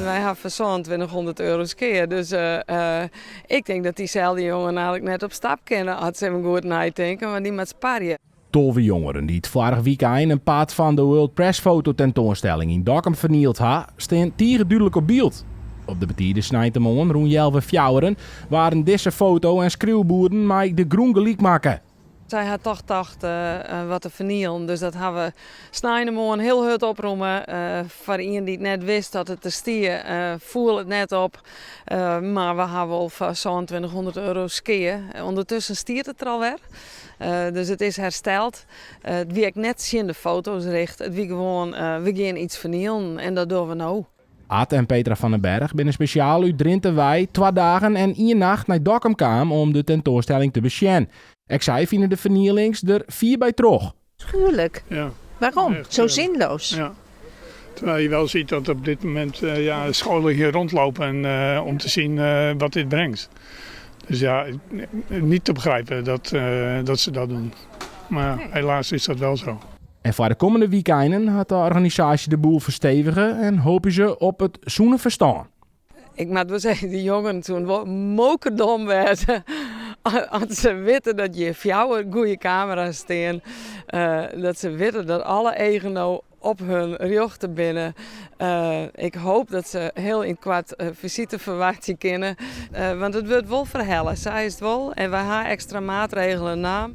Wij hebben zo'n 2200 euro keer. Dus ik denk dat diezelfde jongen eigenlijk net op stap kunnen. Had ze hem goed nadenken, maar die met sparen. Tolve jongeren die het vorige weekend een paard van de World Press fototentoonstelling in Dokkum vernield ha, staan tieren duidelijk op beeld. Op de betierde snijtemon, rond Jelve Fjouweren, waren deze foto- en schreeuwboeren met de groen gelijk maken. Zij had toch gedacht wat te vernielen. Dus dat hebben we snijden heel hard oproemen. Voor iemand die het net wist dat het te stier, voel het net op. Maar we hebben al voor zo'n 2200 euro keer. Ondertussen stiert het er alweer. Dus het is hersteld. Het werkt net in de foto's richt. Het wie gewoon, we gaan iets vernielen en dat doen we nou. Ad en Petra van den Berg binnen speciaal uit Drenthe wij 2 dagen en 1 nacht naar Dokkum kwamen om de tentoonstelling te bezien. Ik zei vinden de vernielings er 4 bij terug. Schuwelijk. Ja. Waarom? Echt, Zo zinloos. Ja. Terwijl je wel ziet dat op dit moment scholen hier rondlopen om te zien wat dit brengt. Dus ja, niet te begrijpen dat ze dat doen. Maar helaas is dat wel zo. En voor de komende weekenden had de organisatie de boel verstevigen en hopen ze op het zoenen verstaan. Ik moet wel zeggen, die jongen toen mokerdom werden. Als ze weten dat je jouw goede camera's staan. Dat ze weten dat alle eigenaar op hun rjochten binnen. Ik hoop dat ze heel in kwart visite verwachten kunnen. Want het wordt wel verhellen, zij is het wel. En wij hebben extra maatregelen na.